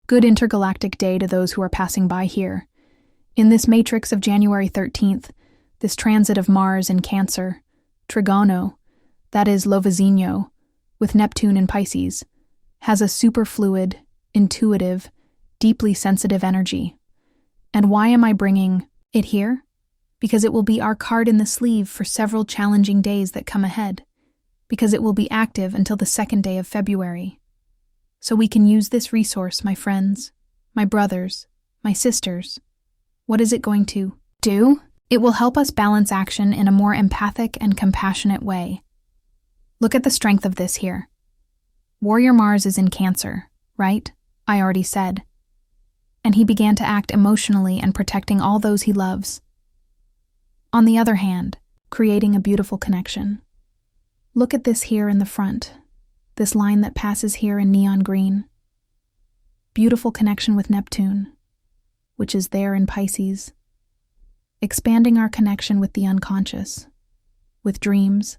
Good intergalactic day to those who are passing by here. In this matrix of January 13th, this transit of Mars in Cancer, Trigono, that is Lovazino, with Neptune in Pisces, has a superfluid, intuitive, deeply sensitive energy. And why am I bringing it here? Because it will be our card in the sleeve for several challenging days that come ahead. Because it will be active until the second day of February. So we can use this resource, my friends, my brothers, my sisters. What is it going to do? It will help us balance action in a more empathic and compassionate way. Look at the strength of this here. Warrior Mars is in Cancer, right? I already said. And he began to act emotionally and protecting all those he loves. On the other hand, creating a beautiful connection. Look at this here in the front, this line that passes here in neon green. Beautiful connection with Neptune, which is there in Pisces. Expanding our connection with the unconscious, with dreams,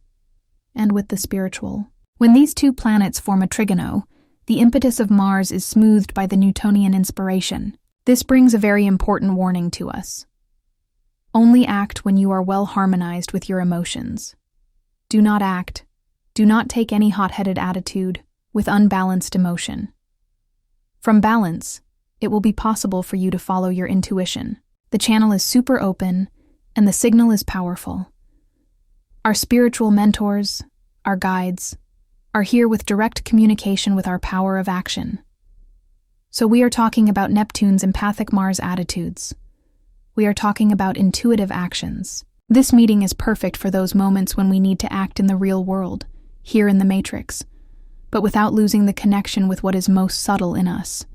and with the spiritual. When these two planets form a trigono, the impetus of Mars is smoothed by the Newtonian inspiration. This brings a very important warning to us. Only act when you are well harmonized with your emotions. Do not take any hot-headed attitude with unbalanced emotion. From balance, it will be possible for you to follow your intuition. The channel is super open, and the signal is powerful. Our spiritual mentors, our guides, are here with direct communication with our power of action. So we are talking about Neptune's empathic Mars attitudes. We are talking about intuitive actions. This meeting is perfect for those moments when we need to act in the real world, here in the Matrix, but without losing the connection with what is most subtle in us.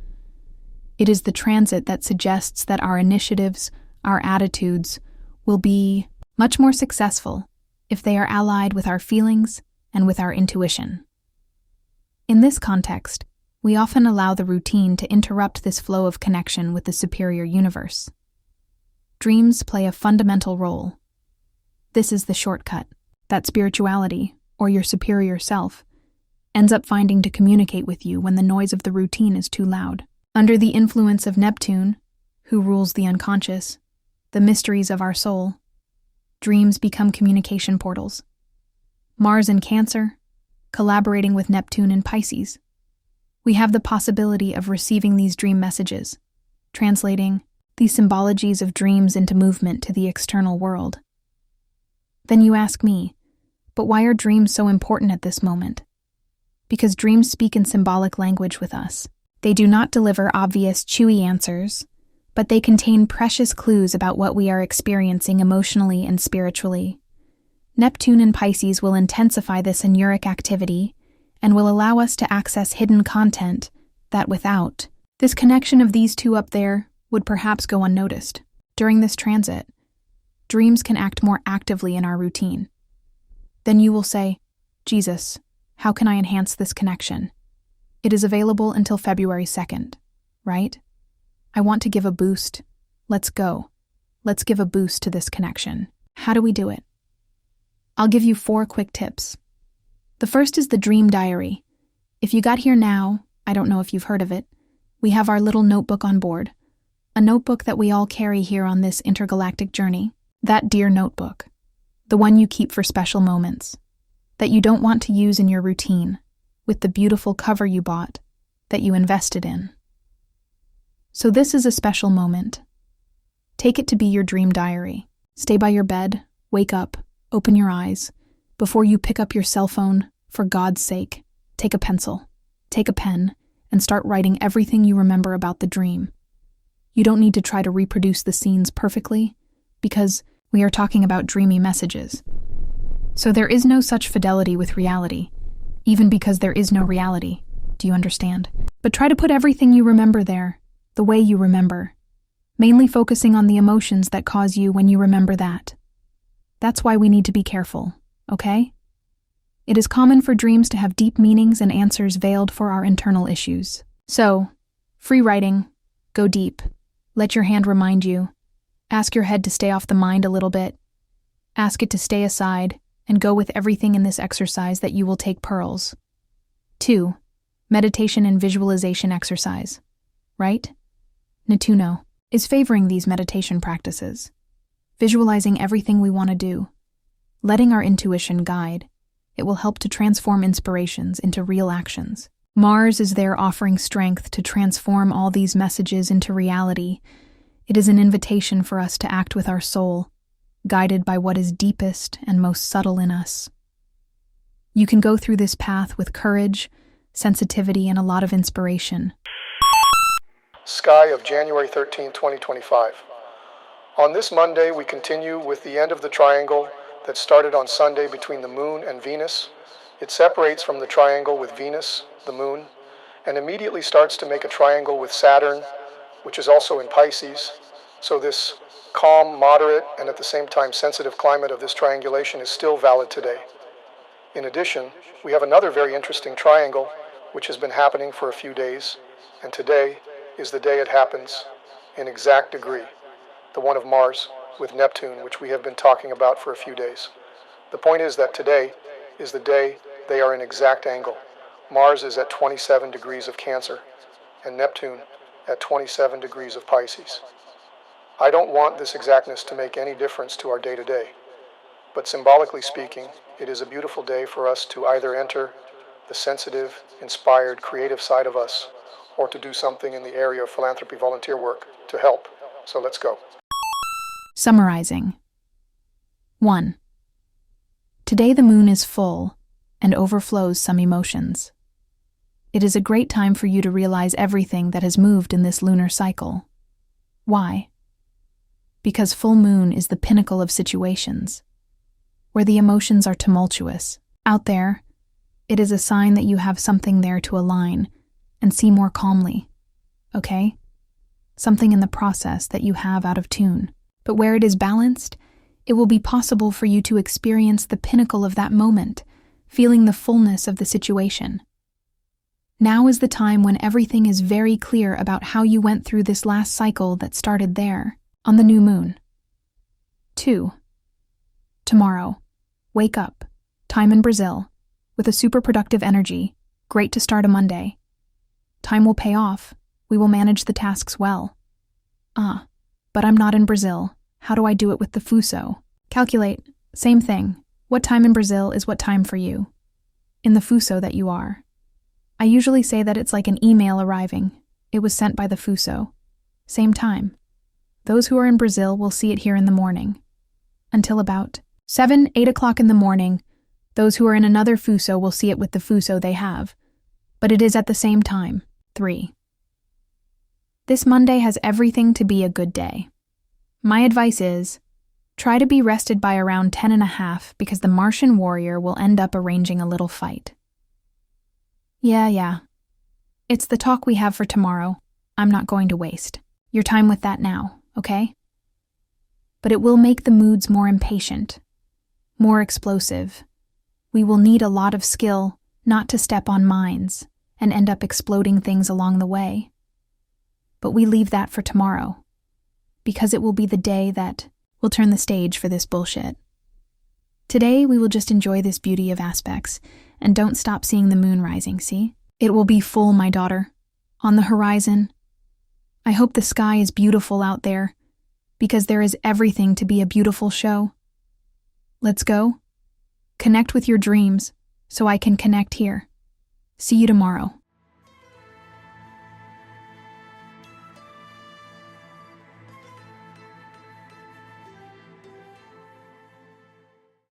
It is the transit that suggests that our initiatives, our attitudes, will be much more successful if they are allied with our feelings and with our intuition. In this context, we often allow the routine to interrupt this flow of connection with the superior universe. Dreams play a fundamental role. This is the shortcut that spirituality, or your superior self, ends up finding to communicate with you when the noise of the routine is too loud. Under the influence of Neptune, who rules the unconscious, the mysteries of our soul, dreams become communication portals. Mars in Cancer, collaborating with Neptune in Pisces. We have the possibility of receiving these dream messages, translating these symbologies of dreams into movement to the external world. Then you ask me, but why are dreams so important at this moment? Because dreams speak in symbolic language with us. They do not deliver obvious, chewy answers, but they contain precious clues about what we are experiencing emotionally and spiritually. Neptune in Pisces will intensify this enuric activity and will allow us to access hidden content that without this connection of these two up there would perhaps go unnoticed. During this transit, dreams can act more actively in our routine. Then you will say, Jesus, how can I enhance this connection? It is available until February 2nd, right? I want to give a boost. Let's go. Let's give a boost to this connection. How do we do it? I'll give you 4 quick tips. The first is the dream diary. If you got here now, I don't know if you've heard of it, we have our little notebook on board. A notebook that we all carry here on this intergalactic journey. That dear notebook. The one you keep for special moments. That you don't want to use in your routine. With the beautiful cover you bought. That you invested in. So this is a special moment. Take it to be your dream diary. Stay by your bed, wake up, open your eyes. Before you pick up your cell phone, for God's sake, take a pencil, take a pen, and start writing everything you remember about the dream. You don't need to try to reproduce the scenes perfectly, because we are talking about dreamy messages. So there is no such fidelity with reality, even because there is no reality. Do you understand? But try to put everything you remember there, the way you remember, mainly focusing on the emotions that cause you when you remember that. That's why we need to be careful, okay? It is common for dreams to have deep meanings and answers veiled for our internal issues. So, free writing, go deep, let your hand remind you, ask your head to stay off the mind a little bit, ask it to stay aside, and go with everything in this exercise that you will take pearls. 2. Meditation and visualization exercise. right? Neptune is favoring these meditation practices, visualizing everything we want to do, letting our intuition guide. It will help to transform inspirations into real actions. Mars is there offering strength to transform all these messages into reality. It is an invitation for us to act with our soul, guided by what is deepest and most subtle in us. You can go through this path with courage, sensitivity, and a lot of inspiration. Sky of January 13, 2025. On this Monday, we continue with the end of the triangle that started on Sunday between the Moon and Venus. It separates from the triangle with Venus, the Moon, and immediately starts to make a triangle with Saturn, which is also in Pisces. So this calm, moderate, and at the same time sensitive climate of this triangulation is still valid today. In addition, we have another very interesting triangle, which has been happening for a few days, and today is the day it happens in exact degree, the one of Mars with Neptune, which we have been talking about for a few days. The point is that today is the day they are in exact angle. Mars is at 27 degrees of Cancer, and Neptune at 27 degrees of Pisces. I don't want this exactness to make any difference to our day-to-day, but symbolically speaking, it is a beautiful day for us to either enter the sensitive, inspired, creative side of us, or to do something in the area of philanthropy volunteer work to help. So let's go. Summarizing. 1. Today the moon is full and overflows some emotions. It is a great time for you to realize everything that has moved in this lunar cycle. Why? Because full moon is the pinnacle of situations, where the emotions are tumultuous. Out there, it is a sign that you have something there to align and see more calmly, okay? Something in the process that you have out of tune. But where it is balanced, it will be possible for you to experience the pinnacle of that moment, feeling the fullness of the situation. Now is the time when everything is very clear about how you went through this last cycle that started there, on the new moon. 2. Tomorrow, wake up, time in Brazil, with a super productive energy, great to start a Monday. Time will pay off, we will manage the tasks well. But I'm not in Brazil. How do I do it with the fuso? Calculate, same thing. What time in Brazil is what time for you? In the fuso that you are. I usually say that it's like an email arriving. It was sent by the fuso. Same time. Those who are in Brazil will see it here in the morning. Until about 7, 8 o'clock in the morning, those who are in another fuso will see it with the fuso they have. But it is at the same time. 3. This Monday has everything to be a good day. My advice is, try to be rested by around 10:30 because the Martian warrior will end up arranging a little fight. Yeah. It's the talk we have for tomorrow. I'm not going to waste your time with that now, okay? But it will make the moods more impatient, more explosive. We will need a lot of skill not to step on mines and end up exploding things along the way. But we leave that for tomorrow, because it will be the day that will turn the stage for this bullshit. Today, we will just enjoy this beauty of aspects, and don't stop seeing the moon rising, see? It will be full, my daughter, on the horizon. I hope the sky is beautiful out there, because there is everything to be a beautiful show. Let's go. Connect with your dreams, so I can connect here. See you tomorrow.